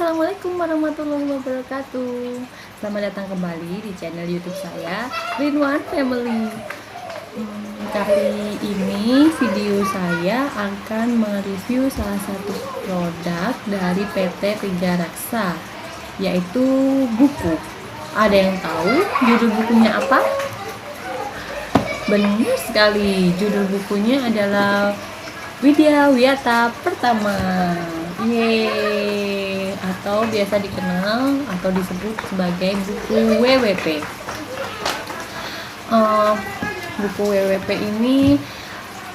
Assalamualaikum warahmatullahi wabarakatuh. Selamat datang kembali di channel YouTube saya, Rinwan Family. Kali ini video saya akan mereview salah satu produk dari PT Tiga Raksa, yaitu buku. Ada yang tahu judul bukunya apa? Benar sekali, judul bukunya adalah Widya Wiyata Pertama, yeay, atau biasa dikenal atau disebut sebagai buku WWP. Buku WWP ini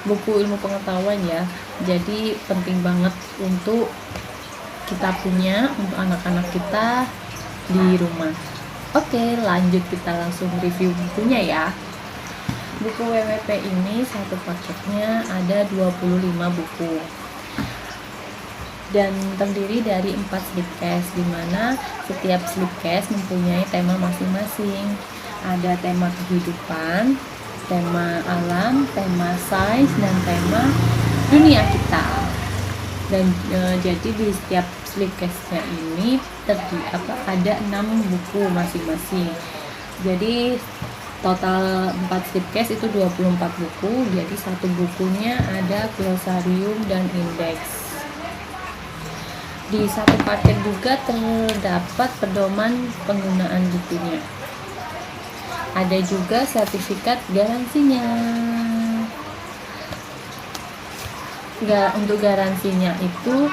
buku ilmu pengetahuan ya, jadi penting banget untuk kita punya untuk anak-anak kita di rumah. Oke, lanjut kita langsung review bukunya ya. Buku WWP ini satu paketnya ada 25 buku dan terdiri dari 4 slipcase, di mana setiap slipcase mempunyai tema masing-masing. Ada tema kehidupan, tema alam, tema sains, dan tema dunia kita. Dan jadi di setiap slipcase-nya ini ada 6 buku masing-masing. Jadi total 4 slipcase itu 24 buku, jadi satu bukunya ada glosarium dan indeks. Di satu paket juga terdapat pedoman penggunaan bukunya. Ada juga sertifikat garansinya. Untuk garansinya itu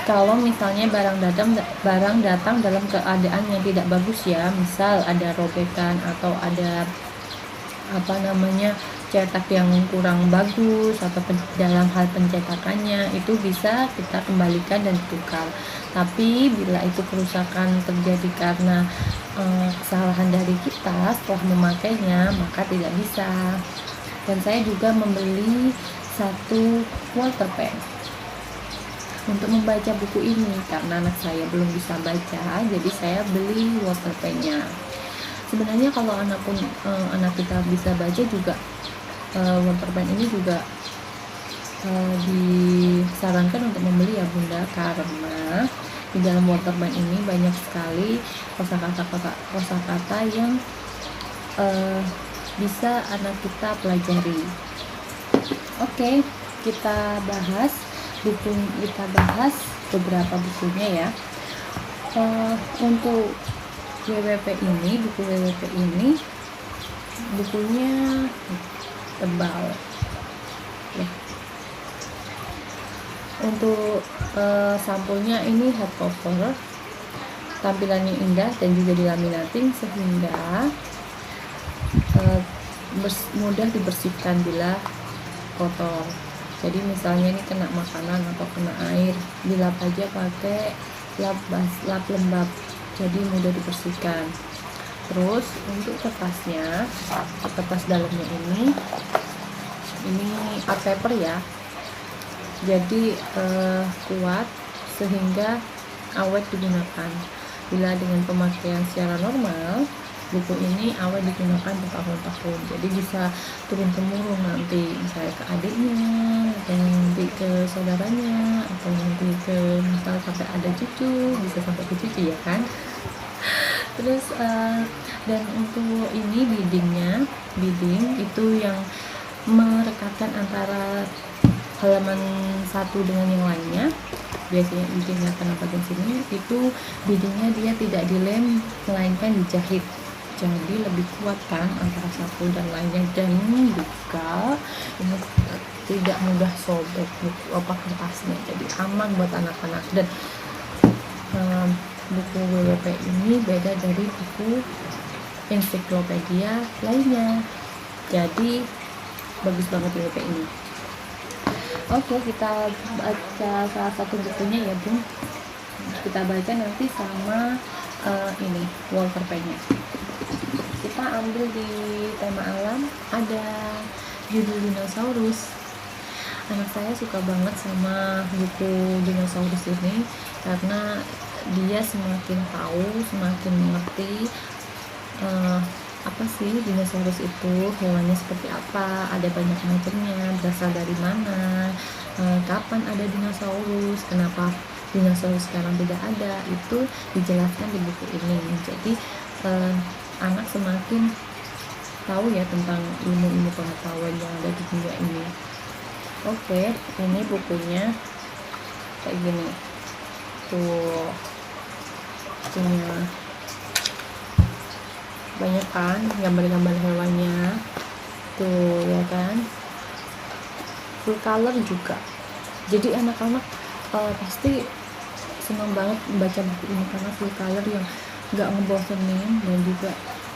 kalau misalnya barang datang dalam keadaan yang tidak bagus ya, misal ada robekan atau ada cetak yang kurang bagus atau dalam hal pencetakannya, itu bisa kita kembalikan dan tukar. Tapi bila itu kerusakan terjadi karena kesalahan dari kita setelah memakainya, maka tidak bisa. Dan saya juga membeli satu water pen untuk membaca buku ini karena anak saya belum bisa baca, jadi saya beli water pennya. Sebenarnya kalau anak kita bisa baca juga, water pen ini juga disarankan untuk membeli ya Bunda, karena di dalam water pen ini banyak sekali kosakata yang bisa anak kita pelajari. Oke, kita bahas beberapa bukunya ya. Untuk buku WWP ini bukunya tebal ya. Untuk sampulnya ini hardcover, tampilannya indah dan juga dilaminating sehingga mudah dibersihkan bila kotor. Jadi misalnya ini kena makanan atau kena air, dilap aja pakai lap lembab, jadi mudah dibersihkan. Terus untuk kertas dalamnya ini art paper ya, jadi kuat sehingga awet digunakan. Bila dengan pemakaian secara normal, buku ini awet digunakan bertahun-tahun, jadi bisa turun-temurun nanti, misalnya ke adiknya, atau nanti ke saudaranya, atau nanti ke misal sampai ada cucu, bisa sampai ke cucu ya kan. Terus dan untuk ini bidding itu yang merekatkan antara halaman satu dengan yang lainnya. Biasanya biddingnya karena bagian sini itu biddingnya dia tidak dilem melainkan dijahit, jadi lebih kuat kan antara satu dan lainnya, dan juga ini tidak mudah sobek kertasnya, jadi aman buat anak-anak. Dan buku WWP ini beda dari buku ensiklopedia lainnya, jadi bagus banget WWP ini. Oke, kita baca salah satu bukunya ya Bun. Kita baca nanti sama ini water pennya. Kita ambil di tema alam, ada judul dinosaurus. Anak saya suka banget sama buku dinosaurus ini karena dia semakin tahu, semakin mengerti apa sih dinosaurus itu, hewannya seperti apa, ada banyak macamnya, berasal dari mana, kapan ada dinosaurus, kenapa dinosaurus sekarang tidak ada, itu dijelaskan di buku ini. Jadi anak semakin tahu ya tentang ilmu-ilmu pengetahuan yang ada di dunia ini. Oke, ini bukunya kayak gini tuh, punya banyak kan gambar-gambar hewannya tuh ya kan, full color juga. Jadi anak-anak pasti senang banget membaca buku ini karena full color yang nggak ngebosenin, dan juga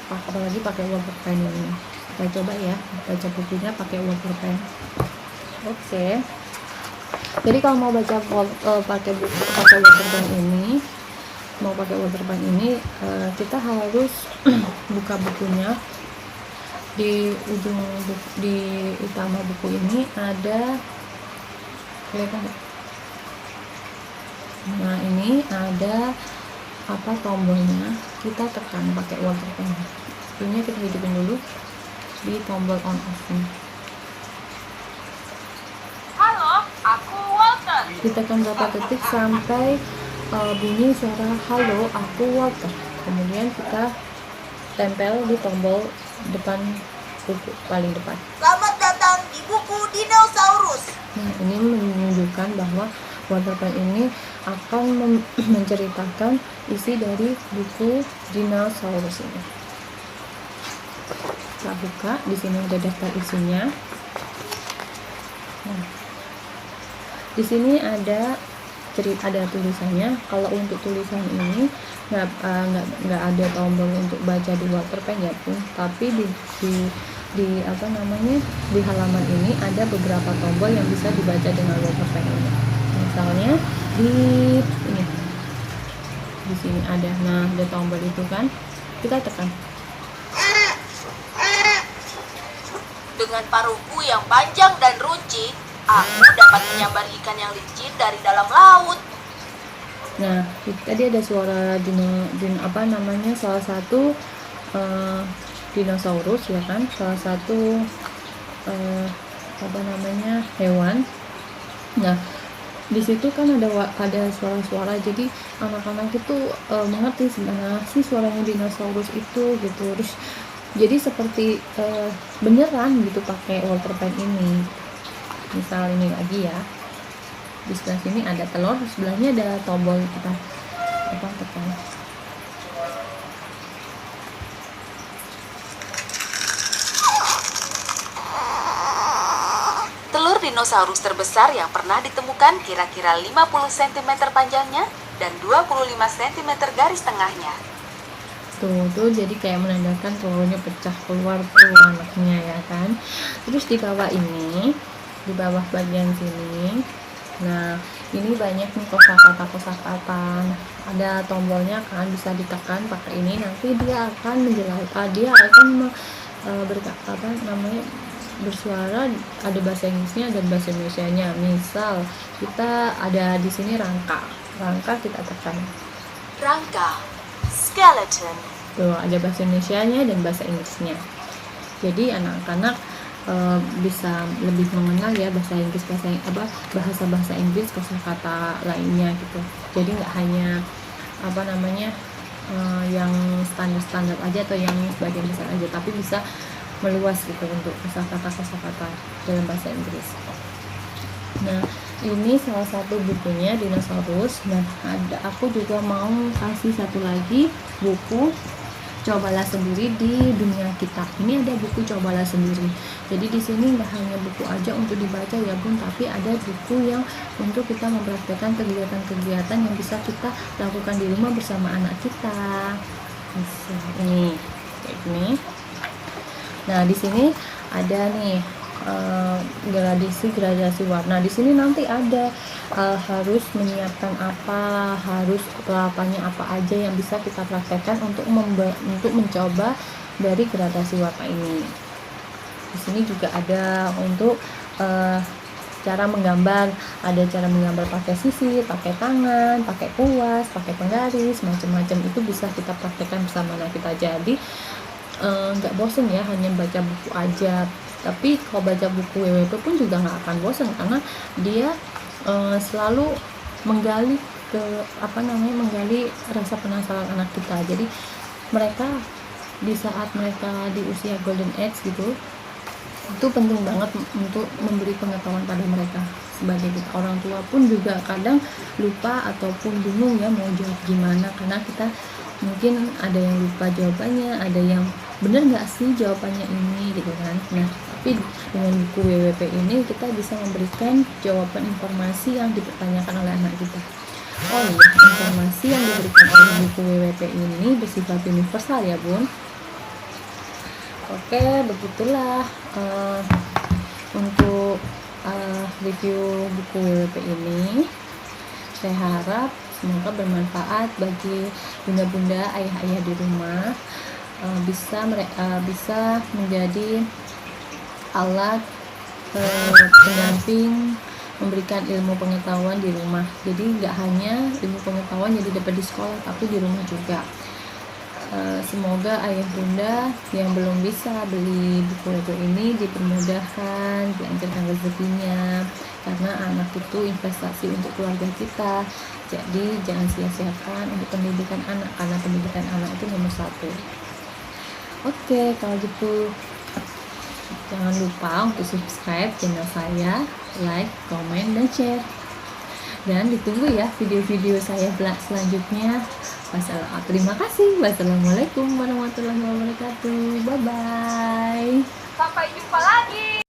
apalagi pakai water pen ini. Kita coba ya baca bukunya pakai water pen. Oke. Jadi kalau mau baca pakai water pen ini, kita harus buka bukunya. Di ujung di utama buku ini ada, kelihatan nggak? Nah, ini ada apa tombolnya, kita tekan pakai water pen. Ini kita hidupin dulu di tombol on off nya. Halo, aku Walter. Ditekan berapa detik sampai bunyi suara halo, aku Walter. Kemudian kita tempel di tombol depan buku paling depan. Selamat datang di buku Dinosaurus. Nah, ini menunjukkan bahwa water pen ini akan menceritakan isi dari buku Dinosaurus ini. Kita buka, di sini ada daftar isinya. Nah, di sini ada tulisannya. Kalau untuk tulisan ini nggak ada tombol untuk baca di water pen ya pun, tapi di apa namanya, di halaman ini ada beberapa tombol yang bisa dibaca dengan water pen ini. Misalnya di sini ada, nah ada tombol itu kan, kita tekan. Dengan paruhku yang panjang dan runcing, aku dapat menyambar ikan yang licin dari dalam laut. Nah, tadi ada suara salah satu dinosaurus ya kan, salah satu hewan. Nah, di situ kan ada suara-suara, jadi anak-anak itu mengerti sebenarnya sih suaranya dinosaurus itu gitu. Terus jadi seperti beneran gitu pakai water pen ini. Misal ini lagi ya, di sebelah sini ada telur, di sebelahnya ada tombol kita tekan. Telur dinosaurus terbesar yang pernah ditemukan kira-kira 50 cm panjangnya dan 25 cm garis tengahnya. Tuh jadi kayak menandakan telurnya pecah keluar tuh anaknya ya kan. Terus di bawah ini, di bawah bagian sini, nah ini banyak nih kosakata. Ada tombolnya kan, bisa ditekan pakai ini, nanti dia akan menjelaskan, bersuara, ada bahasa Inggrisnya dan bahasa Indonesianya. Misal kita ada di sini rangka kita tekan Rangka, skeleton. tuh ada bahasa Indonesianya dan bahasa Inggrisnya. Jadi anak-anak bisa lebih mengenal ya bahasa Inggris, kosakata lainnya gitu. Jadi nggak hanya yang standar aja atau yang sebagian besar aja, tapi bisa meluas gitu untuk kosakata dalam bahasa Inggris. Nah, ini salah satu bukunya Dinosaurus. Nah, aku juga mau kasih satu lagi buku Cobalah Sendiri di Dunia Kita. Ini ada buku Cobalah Sendiri. Jadi di sini nggak hanya buku aja untuk dibaca ya Bun, tapi ada buku yang untuk kita mempraktekkan kegiatan-kegiatan yang bisa kita lakukan di rumah bersama anak kita. Ini kayak gini. Nah, di sini ada nih gradasi warna. Di sini nanti ada harus menyiapkan harus peralatannya apa aja yang bisa kita praktekkan untuk mencoba dari gradasi warna ini. Di sini juga ada untuk cara menggambar, ada cara menggambar pakai sisir, pakai tangan, pakai kuas, pakai penggaris, macam-macam. Itu bisa kita praktekkan bersama anak kita. Jadi nggak bosen ya hanya baca buku aja, tapi kalau baca buku WWP pun juga nggak akan bosen karena dia selalu menggali menggali rasa penasaran anak kita. Jadi mereka di saat mereka di usia golden age gitu, itu penting banget untuk memberi pengetahuan pada mereka. Sebagai kita orang tua pun juga kadang lupa ataupun bingung ya mau jawab gimana, karena kita mungkin ada yang lupa jawabannya, ada yang bener nggak sih jawabannya ini gitu kan. Nah tapi dengan buku WWP ini kita bisa memberikan jawaban informasi yang dipertanyakan oleh anak kita. Oh iya, informasi yang diberikan oleh buku WWP ini bersifat universal ya bun. Oke, begitulah untuk review buku WWP ini. Saya harap semoga bermanfaat bagi bunda-bunda, ayah-ayah di rumah, bisa menjadi alat pendamping memberikan ilmu pengetahuan di rumah. Jadi nggak hanya ilmu pengetahuan jadi dapat di sekolah, tapi di rumah juga. Semoga ayah bunda yang belum bisa beli buku Lego ini dipermudahkan, dilancarkan rezekinya, karena anak itu investasi untuk keluarga kita. Jadi jangan sia-siakan untuk pendidikan anak, karena pendidikan anak itu nomor 1. Oke, kalau gitu jangan lupa untuk subscribe channel saya, like, komen, dan share. Dan ditunggu ya video-video saya selanjutnya. Terima kasih. Wassalamualaikum warahmatullahi wabarakatuh. Bye-bye. Sampai jumpa lagi.